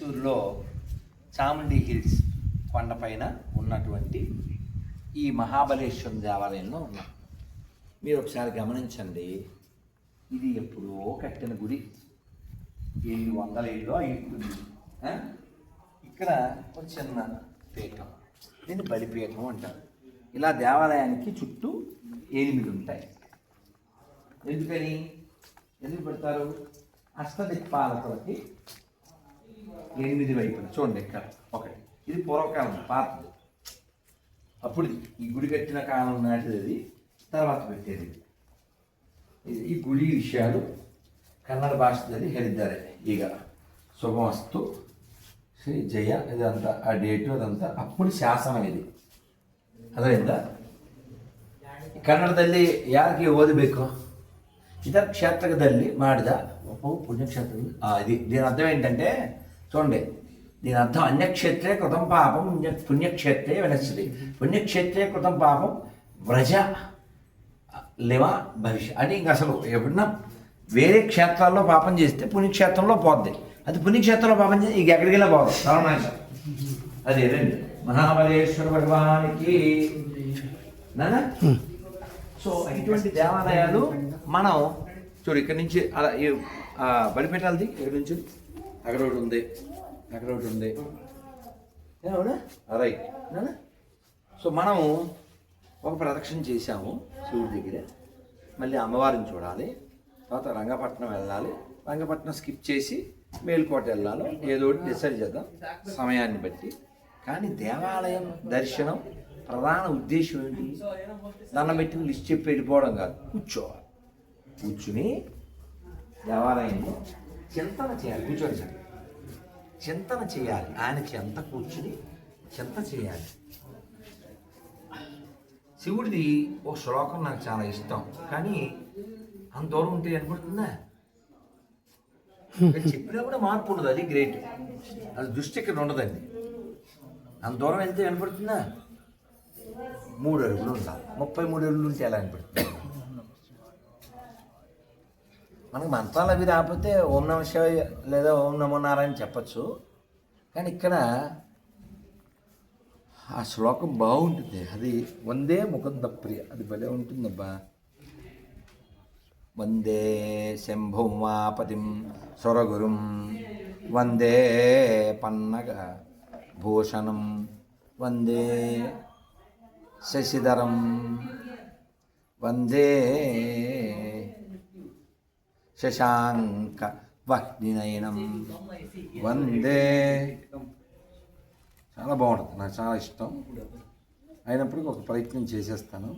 చిత్తూరులో చాముండి హిల్స్ కొండపైన ఉన్నటువంటి ఈ మహాబలేశ్వరం దేవాలయంలో ఉన్నాం. మీరు ఒకసారి గమనించండి, ఇది ఎప్పుడో కట్టిన గుడి, 800 ఏళ్ళలో అయింటుంది. ఇక్కడ ఒక చిన్న పీఠం, దీన్ని బలిపీఠం అంటారు. ఇలా దేవాలయానికి చుట్టూ 8 ఉంటాయి. ఎందుకు పెడతారు? అష్టదిక్పాలకులకి 8 వైపులు. చూడండి, ఇక్కడ ఒకటి, ఇది పూర్వకాలం పాతది. అప్పుడు ఈ గుడి కట్టిన కాలం నాటిది, అది తర్వాత పెట్టేది. ఈ గుడి విషయాలు కన్నడ భాషది ಹೇಳಿದ್ದಾರೆ. ಈಗ శుభమస్తు శ్రీ జయ, ఇదంతా ఆ డేటు, అదంతా అప్పుడు ಶಾಸನ ఇది. ಅದರಿಂದ ಕನ್ನಡದಲ್ಲಿ ಯಾರಿಗೆ ಓದಬೇಕು? ఇతర క్షేత్రದಲ್ಲಿ ಮಾಡಿದ పుణ్యక్షేత్రం. ఇది దీని అర్థం ఏంటంటే, చూడండి, దీని అర్థం అన్యక్షేత్రే కృతం పాపం పుణ్యక్షేత్రే వినశ్యతి. పుణ్యక్షేత్రే కృతం పాపం వ్రజ లేవ భవిష్య అని. ఇంక అసలు ఎప్పుడన్నా వేరే క్షేత్రాల్లో పాపం చేస్తే పుణ్యక్షేత్రంలో పోద్ది. అది పుణ్యక్షేత్రంలో పాపం చేస్తే ఇక ఎక్కడికి వెళ్ళా పోదు, సర్వనాశ. అదే రండి, మహాబలేశ్వర భగవానికి నానా. సో ఇటువంటి దేవాలయాలు మనం చూడు, ఇక్కడి నుంచి అలా బలిపేటాలది ఇక్కడ నుంచి అక్కడ ఒకటి ఉంది, అక్కడ ఒకటి ఉంది, అవునా? రైట్ నానా. సో మనము ఒక ప్రదక్షిణ చేశాము శివుడి దగ్గర, మళ్ళీ అమ్మవారిని చూడాలి, తర్వాత రంగపట్నం వెళ్ళాలి, రంగపట్నం స్కిప్ చేసి మేల్కోట వెళ్ళాలి, ఏదో ఒకటి డిసైడ్ చేద్దాం సమయాన్ని బట్టి. కానీ దేవాలయం దర్శనం ప్రధాన ఉద్దేశం ఏంటి? దండం పెట్టి లిస్ట్ చెప్పి వెళ్ళిపోవడం కాదు, కూర్చోవాలి. కూర్చుని దేవాలయంలో చింతన చేయాలి. కూర్చోండి సార్, చింతన చేయాలి. ఆయనకి ఎంత కూర్చుని చింత చేయాలి. శివుడిది ఒక శ్లోకం నాకు చాలా ఇష్టం, కానీ అంత దూరం ఉంటే అనుకుంటుందా? చెప్పినా కూడా మార్పు ఉండదు, అది గ్రేట్. అది దృష్టి ఇక్కడ ఉండదండి. అంత దూరం వెళ్తే కనపడుతుందా? 3 అడుగులు ఉండాలి. 33 అడుగులు ఉంటే ఎలా అనిపడుతుంది? మనకు మంత్రాలు అవి రాకపోతే ఓం నమ శివాయ లేదా ఓం నమో నారాయణ చెప్పచ్చు. కానీ ఇక్కడ ఆ శ్లోకం బాగుంటుంది. అది వందే ముకుంద ప్రియ, అది భలే ఉంటుందబ్బా. వందే శంభుమాపతిం స్వరగురుం, వందే పన్నగ భూషణం, వందే శశిధరం, వందే శశాంక వహ్నినయనం, వందే. చాలా బాగుంటుంది, నాకు చాలా ఇష్టం. అయినప్పటికీ ఒక ప్రయత్నం చేసేస్తాను,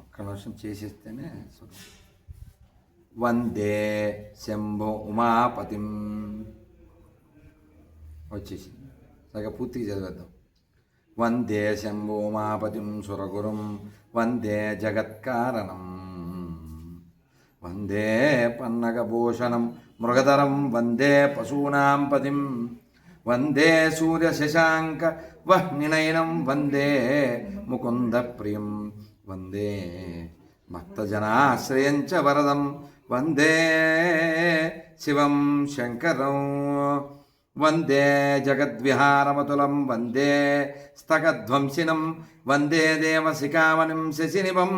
ఒక్క నిమిషం చేసేస్తేనే. వందే శంభో ఉమాపతిం వచ్చేసి సగ పూర్తిగా చదివేద్దాం. వందే శంభో ఉమాపతిం సురగురుం, వందే జగత్కారణం, వందే పన్నగభూషణం మృగధరం, వందే పశూనాం పతిం, వందే సూర్యశశాంక వహ్నినయనం, వందే ముకుంద ప్రియం, వందే భక్తజనాశ్రయం చ వరదం, వందే శివం శంకరం, వందే జగద్విహారమతులం, వందే స్తకధ్వంసినం, వందే దేవశిఖామణిం శశినిభం,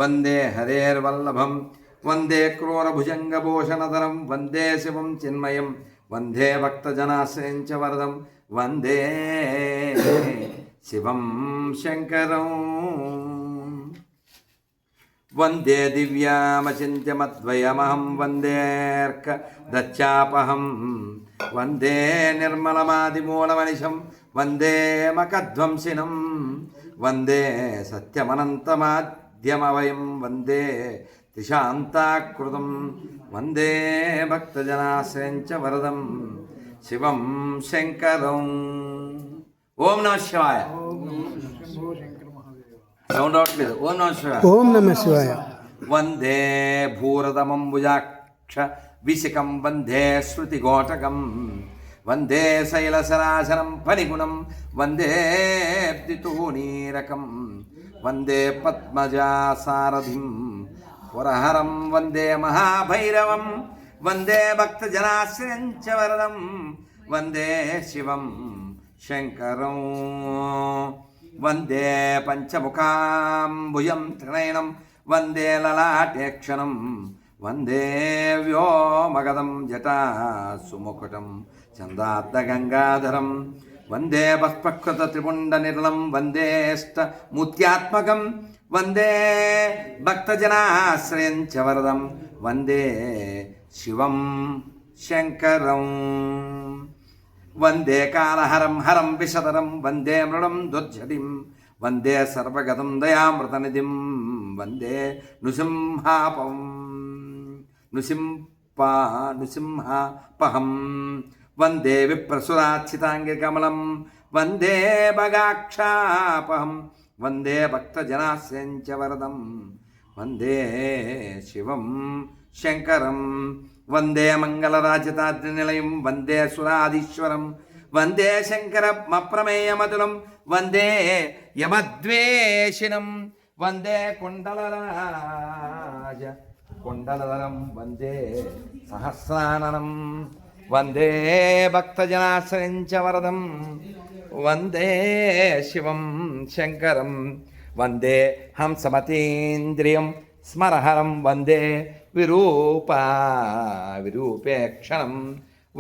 వందే హరేర్వల్లభం, వందే క్రూరభుజంగభూషణధరం, వందే శివం చిన్మయం, వందే భక్తజనాశ్రయం చ వరదం, వందే శివం శంకరం, వందే దివ్యామచింత్యమద్వయమహం, వందేర్క దచ్చాపహం, వందే నిర్మలమాదిమూలమనిశం, వందే మకధ్వంసినం, వందే సత్యమనంతమాద్యమవయం, వందే త్రిశాంతాకృతం, వందే భక్తజనాశ్రయం చ వరదం, శివం శంకరం. ఓం నమః శివాయ. సౌండ్ అవట్లేదు. ఓం నమః శివాయ. ఓం నమః శివాయ. వందే భూరదమంబుజాక్ష విశిఖం, వందే శృతిఘోటకం, వందే శైలసరాసనం ఫణిగుణం, వందే బ్దితూనీరకం, వందే పద్మజాసారథిం పురహరం, వందే మహాభైరవం, వందే భక్తజనాశ్రయం చ వరదం వందే శివం శంకరం వందే పంచముఖాంబుజం త్రినయనం వందే లలాటేక్షణం వందే వ్యోమగదం జటా సుముకుటం చందార్ధగంగాధరం వందే భస్పకృత త్రిపుండ నిర్మలం వందేష్ట మూర్త్యాత్మకం వందే భక్తజనాశ్రయం చ వరదం వందే శివం శంకరం వందే కాలహరం హరం విషతరం వందే మృడం దుర్జటిం వందే సర్వగతం దయామృతనిధిం వందే నృసింహాపహం వందే విప్రసురాచ్చితాంగికమలం వందే భగాక్షాపహం వందే భక్తజనాశ్రయం చ వరదం వందే శివం శంకరం వందే మంగళరాజితాద్రినిలయం వందే సురాధీశ్వరం వందే శంకరమప్రమేయమతులం వందే యమద్వేషిణం వందే కుండలధరం వందే సహస్రాననం వందే భక్తజనాశ్రయం చ వరదం వందే శివం శంకరం వందే హంసమతీంద్రియం స్మరహరం వందే విరూపేక్షణం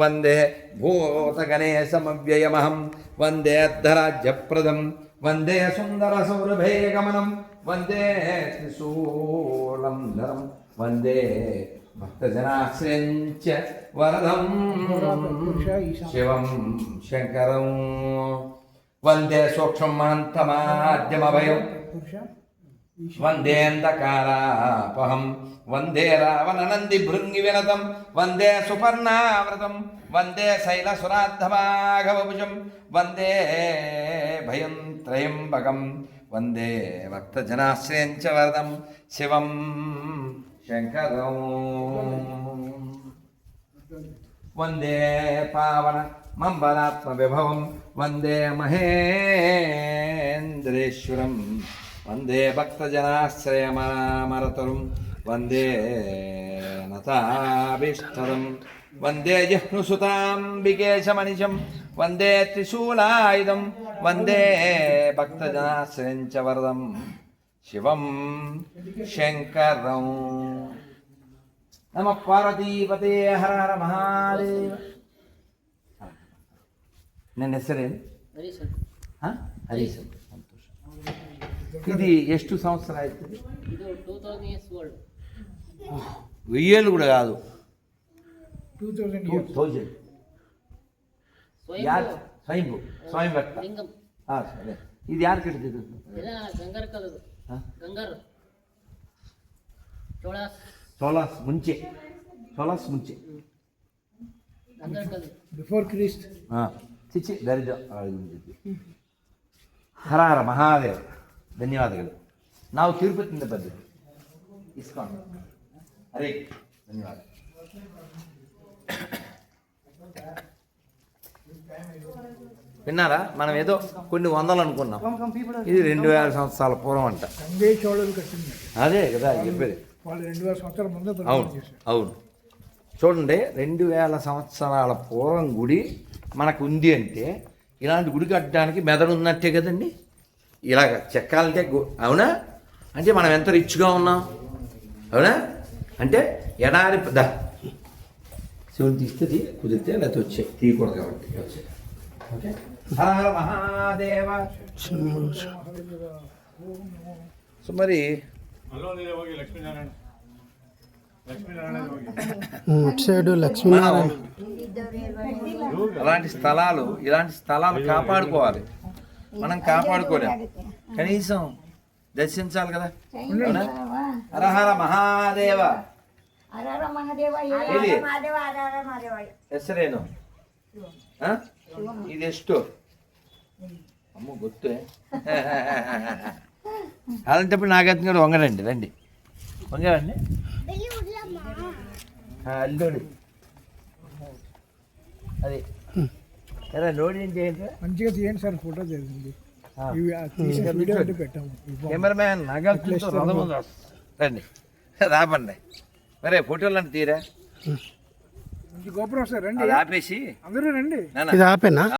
వందే భూతగణేశమవ్యయమహం వందే అర్ధరాజ్యప్రదం వందే సుందరసౌరభేగమనం వందే త్రిశూలం ధరం వందే భక్తజనాశ్రయం చ వరదం శివం శంకరం వందే సూక్ష్మమంతమాద్యమభయం వందేంధకారాపహం వందే రావణనంది భృంగి వినతం వందే సుపర్ణావృతం వందే శైలసురాద్ధభాగవభుజం వందే భయం త్రయంబకం వందే భక్తజనాశ్రయం చ వరదం శివం శంకరం వందే పావన మంబరాత్మ విభవం వందే మహేంద్రేశ్వరం వందే భక్తజనాశ్రయమరతరుం వందే నతాభీష్టరం వందే జిహ్నుసుతాంబికేశమనిశం వందే త్రిశూలాయుధం వందే భక్తజనాశ్రయం చ వరదం శివం శంకరం నమ పార్వతీపతే హర హర మహాదేవ. ನನ್ನ ಹೆಸರೇನು? ಹರೀಶ್. ಸಂತೋಷ. ఇది ಎಷ್ಟು సంవత్సరం అవుతుంది? ಇದು 2000 years old. 1000 ఏళ్ళు కూడా కాదు, 2000. ಸ್ವಯಂ ಭಕ್ತ. ಸರಿ. ಇದು ಯಾರು ಕಟ್ಟಿದ್ದು? ಗಂಗರ್ ಕಲದು. ಗಂಗರ್ ಸೋಲಾಸ್ ಮುಂಚೆ ಗಂಗರ್ ಕಲದು ಬಿಫೋರ್ ಕ್ರಿಸ್ಟ್. ಚಿಚ್ಚಿ ದರಿದ್ರ. ಹರ ಹರ ಮಹಾದೇವ. ಧನ್ಯವಾದಗಳು. ನಾವು ತಿರುಪತಿಯಿಂದ ಬಂದಿದ್ದು. ಇಸ್ಕಾನ್. ಹರೇ ಧನ್ಯವಾದ. విన్నారా? మనం ఏదో కొన్ని వందలు అనుకున్నాం, ఇది 2000 సంవత్సరాల పూర్వం అంట. అదే కదా చెప్పేది. అవును. చూడండి, 2000 సంవత్సరాల పూర్వం గుడి మనకు ఉంది అంటే ఇలాంటి గుడి కట్టడానికి మెదడు ఉన్నట్టే కదండి. ఇలాగ చెక్కాలంటే అవునా? అంటే మనం ఎంత రిచ్గా ఉన్నాం, అవునా? అంటే ఎడారి శివుని తీస్తే కుదిరితే లేకపోతే వచ్చాయి, తీయకూడదు కాబట్టి వచ్చాయి. ఓకే. హర హర మహాదేవ. సో మరి లక్ష్మీనారాయణ ఇలాంటి స్థలాలు కాపాడుకోవాలి. మనం కాపాడుకోలేం, కనీసం దర్శించాలి కదా. హర హర మహాదేవ. ಹೆಸರೇನು? ಇದೆಷ್ಟು? అమ్మ ಗೊತ್ತು. అలాంటప్పుడు నాగార్జున గారు వంగడండి, రండి వంగడండి. అల్లుడు అది సరే, లోడ్ ఏం చేయండి, మంచిగా తీయండి సార్, ఫోటో చేయండి. కెమెరామ్యాన్ నాగార్జున రండి, రాబండి. మరే ఫోటోలు అంటే తీరా మంచి గోపురం సార్ రండి అది ఆపేసి అందరూ రండి నాన్న ఇది ఆపేనా